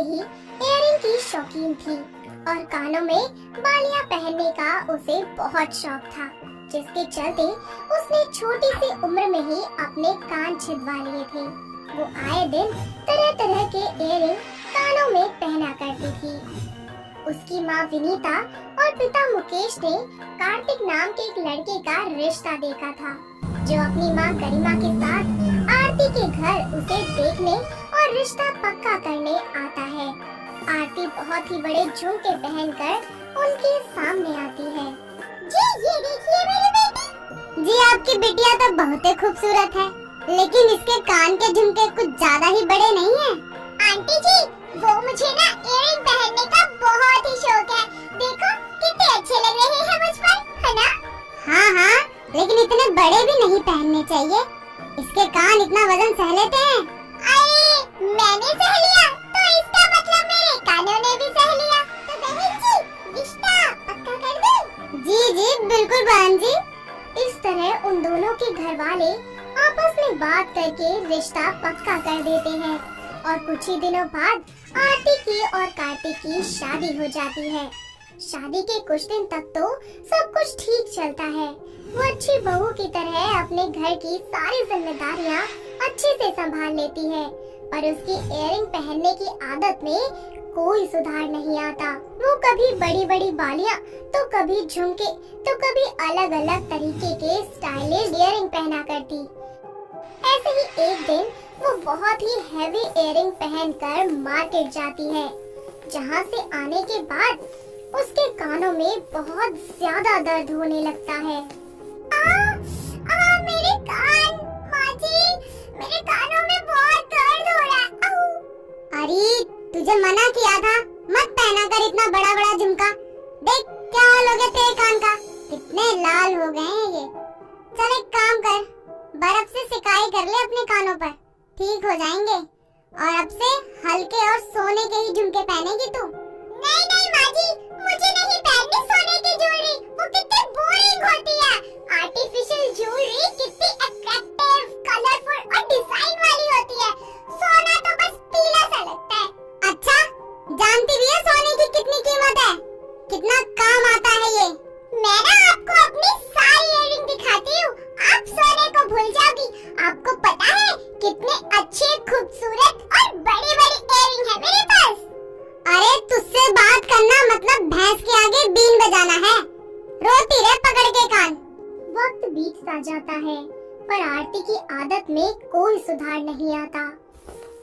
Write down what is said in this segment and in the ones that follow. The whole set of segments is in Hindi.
ही इयररिंग की शौकीन थी और कानों में बालियां पहनने का उसे बहुत शौक था, जिसके चलते उसने छोटी सी उम्र में ही अपने कान छिदवा लिए थे। वो आए दिन तरह तरह के इयररिंग कानों में पहना करती थी। उसकी माँ विनीता और पिता मुकेश ने कार्तिक नाम के एक लड़के का रिश्ता देखा था, जो अपनी माँ गरिमा के साथ आरती के घर उसे देखने और रिश्ता पक्का करने आता है। आरती बहुत ही बड़े झुमके पहनकर उनके सामने आती है। जी ये देखिए मेरी बेटी। जी आपकी बिटिया तो बहुत ही खूबसूरत है, लेकिन इसके कान के झुमके कुछ ज्यादा ही बड़े नहीं हैं। आंटी जी वो मुझे ना इयररिंग पहनने का बहुत ही शौक है। देखो कितने अच्छे लग रहे हैं मुझ पर, है ना? हाँ हाँ, लेकिन इतने बड़े भी नहीं पहनने चाहिए। इसके कान इतना वजन सह लेते हैं। अरे मैंने सह लिया तो इसका मतलब मेरे कानों ने भी सह लिया। तो बहन जी रिश्ता पक्का कर दे। जी जी बिल्कुल बहन जी। इस तरह उन दोनों के घर वाले आपस में बात करके रिश्ता पक्का कर देते हैं और कुछ ही दिनों बाद आरती की और कार्तिक की शादी हो जाती है। शादी के कुछ दिन तक तो सब कुछ ठीक चलता है। वो अच्छी बहू की तरह अपने घर की सारी जिम्मेदारियां अच्छे से संभाल लेती है, पर उसकी इयररिंग पहनने की आदत में कोई सुधार नहीं आता। वो कभी बड़ी बड़ी बालियां, तो कभी झुमके, तो कभी अलग अलग तरीके के स्टाइलिश इयररिंग पहना करती। ऐसे ही एक दिन वो बहुत ही हैवी इयररिंग पहनकर मार्केट जाती है, जहाँ से आने के बाद उसके कानों में बहुत ज्यादा दर्द होने लगता है। मेरे कान, माँ जी, मेरे कानों में बहुत दर्द हो रहा है। अरे तुझे मना किया था मत पहना कर इतना बड़ा बड़ा झुमका। देख क्या हाल हो गया तेरे कान का, कितने लाल हो गए हैं ये। चल एक काम कर, बर्फ से सिकाई कर ले अपने कानों पर, ठीक हो जाएंगे। और अब से हल्के और सोने के ही झुमके पहनेगी तू। नहीं नहीं माँ जी, मुझे नहीं पहननी सोने की ज्वेलरी, वो कितनी बोरिंग होती है। आर्टिफिशियल ज्वेलरी कितनी अट्रैक्टिव, कलरफुल और डिजाइन वाली होती है। सोना तो बस पीला सा लगता है। अच्छा, जानती भी है सोने की कितनी कीमत है, कितना काम आता है ये। मैं ना आपको अपनी सारी इयररिंग दिखाती हूँ, आप सोने को भूल जाओगी। आपको पता है कितने अच्छे, खूबसूरत और बड़े बड़े इयररिंग है मेरे पास। अरे तुझसे बात करना मतलब भैंस के आगे बीन बजाना है, रोती रह पकड़ के कान। वक्त बीतता जाता है, पर आरती की आदत में कोई सुधार नहीं आता।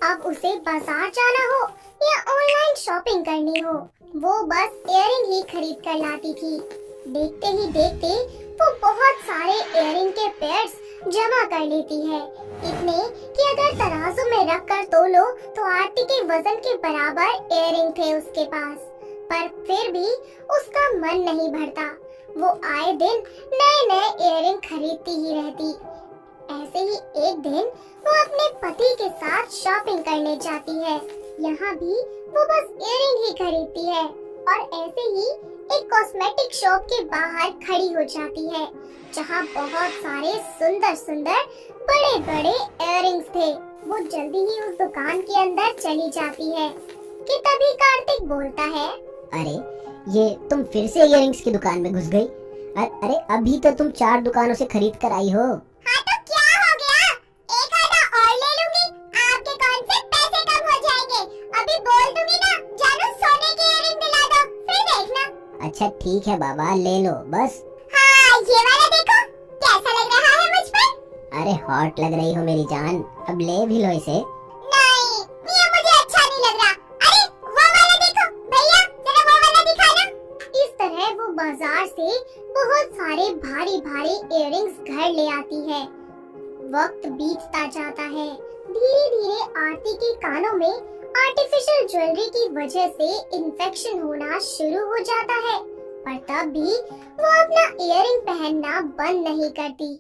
अब उसे बाजार जाना हो या ऑनलाइन शॉपिंग करनी हो, वो बस इयररिंग ही खरीद कर लाती थी। देखते ही देखते वो बहुत सारे इयररिंग के पेयर्स जमा कर लेती है, इतने कि अगर तराजू में रख कर तोलो तो आरती के वजन के बराबर इयररिंग थे उसके पास। पर फिर भी उसका मन नहीं भरता, वो आए दिन नए नए इयररिंग खरीदती ही रहती। ऐसे ही एक दिन वो अपने पति के साथ शॉपिंग करने जाती है। यहाँ भी वो बस इयररिंग ही खरीदती है और ऐसे ही एक कॉस्मेटिक शॉप के बाहर खड़ी हो जाती है, जहाँ बहुत सारे सुंदर सुंदर बड़े बड़े इयररिंग्स थे। वो जल्दी ही उस दुकान के अंदर चली जाती है कि तभी कार्तिक बोलता है, अरे ये तुम फिर से इयररिंग्स की दुकान में घुस गई? अरे अभी तो तुम 4 दुकानों से खरीद कर आई हो। हाँ तो क्या हो गया, एक आधा और ले लूंगी, आपके कौन से पैसे कम हो जाएंगे। अभी बोल दूंगी ना, जानू सोने की इयररिंग दिला दो, फिर देखना। अच्छा ठीक है बाबा, ले लो बस। हाँ ये वाला देखो कैसा लग रहा है मुझ पर। अरे हॉट लग रही हो मेरी जान, अब ले भी लो इसे। नहीं ये मुझे अच्छा नहीं लग रहा। अरे वो वाला देखो भैया, जरा वो वाला दिखाना। इस तरह वो बाजार से बहुत सारे भारी भारी इयररिंग्स घर ले आती है। वक्त बीतता जाता है, धीरे धीरे आरती के कानों में आर्टिफिशियल ज्वेलरी की वजह से इन्फेक्शन होना शुरू हो जाता है, पर तब भी वो अपना इयररिंग पहनना बंद नहीं करती।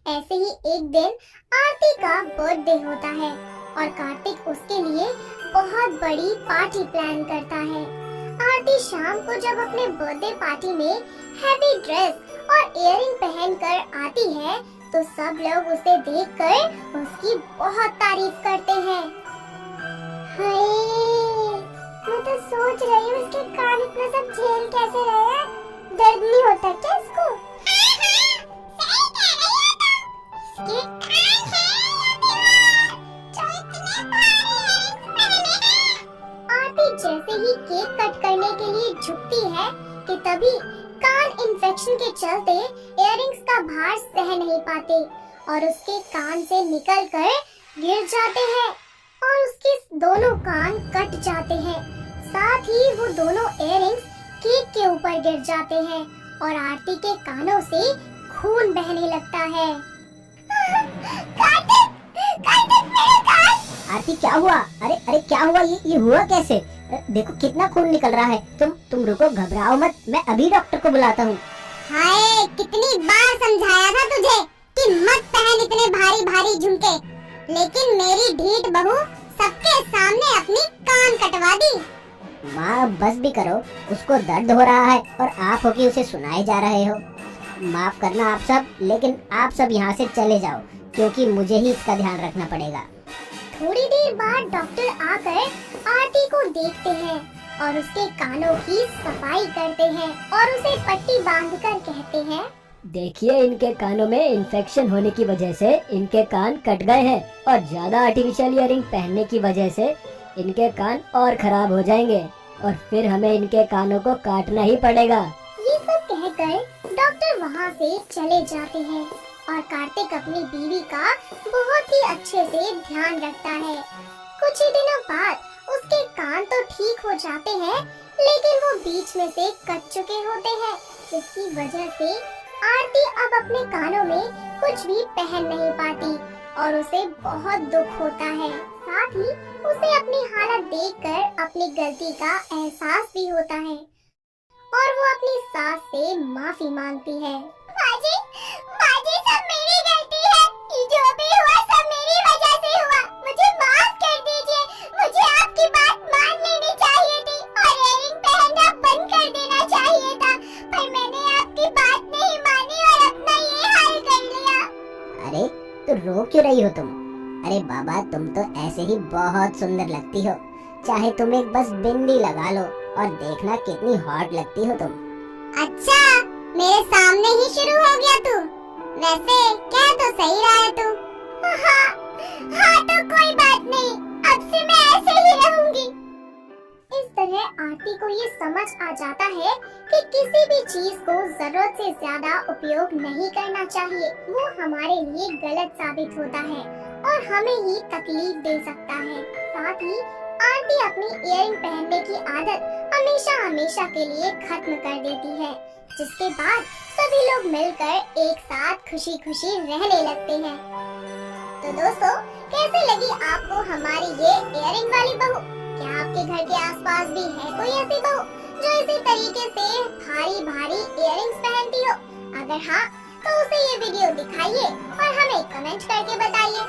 ऐसे ही एक दिन आरती का बर्थडे होता है और कार्तिक उसके लिए बहुत बड़ी पार्टी प्लान करता है। आरती शाम को जब अपने बर्थडे पार्टी में हैवी ड्रेस और इयररिंग पहनकर आती है, तो सब लोग उसे देखकर उसकी बहुत तारीफ करते हैं। हाय सोच रही हूँ इसके कान इतना सब झेल कैसे रहे हैं, दर्द नहीं होता क्या इसको? इसके कान हैं जो इतने भारी हैं। आरती जैसे ही केक कट करने के लिए झुकती है कि तभी कान इन्फेक्शन के चलते इयररिंग्स का भार सह नहीं पाते और उसके कान से निकलकर गिर जाते हैं और उसके दोनों कान कट जाते हैं। साथ ही वो दोनों इयररिंग्स केक के ऊपर गिर जाते हैं और आरती के कानों से खून बहने लगता है। कार्तिक, कार्तिक मेरे कान! आरती क्या हुआ? अरे अरे क्या हुआ? ये हुआ कैसे? देखो कितना खून निकल रहा है। तुम रुको, घबराओ मत, मैं अभी डॉक्टर को बुलाता हूँ। हाय, कितनी बार समझाया था तुझे कि मत पहन इतने भारी भारी झुमके, लेकिन मेरी ढीठ बहू सबके सामने अपनी कान कटवा दी। माँ बस भी करो, उसको दर्द हो रहा है और आप हो कि उसे सुनाए जा रहे हो। माफ करना आप सब, लेकिन आप सब यहाँ से चले जाओ क्योंकि मुझे ही इसका ध्यान रखना पड़ेगा। थोड़ी देर बाद डॉक्टर आकर आरती को देखते हैं और उसके कानों की सफाई करते हैं और उसे पट्टी बांधकर कहते हैं, देखिए इनके कानों में इन्फेक्शन होने की वजह से इनके कान कट गए हैं और ज्यादा आर्टिफिशियल इयररिंग पहनने की वजह से इनके कान और खराब हो जाएंगे और फिर हमें इनके कानों को काटना ही पड़ेगा। ये सब कहकर डॉक्टर वहाँ से चले जाते हैं और कार्तिक अपनी बीवी का बहुत ही अच्छे से ध्यान रखता है। कुछ ही दिनों बाद उसके कान तो ठीक हो जाते हैं, लेकिन वो बीच में से कट चुके होते हैं, जिसकी वजह से आरती अब अपने कानों में कुछ भी पहन नहीं पाती और उसे बहुत दुख होता है। साथ ही उसे अपनी हालत देखकर अपनी गलती का एहसास भी होता है और वो अपनी सास से माफी मांगती है। बाजी, बाजी सब मेरी गलती है, ये जो भी हुआ सब मेरी वजह से हुआ, मुझे माफ कर दीजिए। मुझे आपकी बात मान लेनी चाहिए थी और इयररिंग पहनना बंद कर देना चाहिए था, पर मैंने आपकी बात नहीं मानी और अपना ये हाल कर लिया। अरे तो रो क्यों रही हो तुम? अरे बाबा, तुम तो ऐसे ही बहुत सुंदर लगती हो, चाहे तुम एक बस बिंदी लगा लो और देखना कितनी हॉट लगती हो तुम। अच्छा, मेरे सामने ही शुरू हो गया तू? वैसे कह तो सही रहा है तू। हाँ तो कोई बात नहीं, अब से मैं ऐसे ही रहूंगी। इस तरह आरती को ये समझ आ जाता है कि किसी भी चीज को जरूरत से ज्यादा उपयोग नहीं करना चाहिए, वो हमारे लिए गलत साबित होता है और हमें ही तकलीफ दे सकता है। साथ ही आरती अपनी इयररिंग पहनने की आदत हमेशा हमेशा के लिए खत्म कर देती है, जिसके बाद सभी लोग मिलकर एक साथ खुशी खुशी रहने लगते हैं। तो दोस्तों, कैसे लगी आपको हमारी ये इयररिंग वाली बहू? क्या आपके घर के आसपास भी है कोई ऐसी बहू जो इसी तरीके से भारी भारी इयररिंग्स पहनती हो? अगर हाँ, तो उसे ये वीडियो दिखाइए और हमें कमेंट करके बताइए।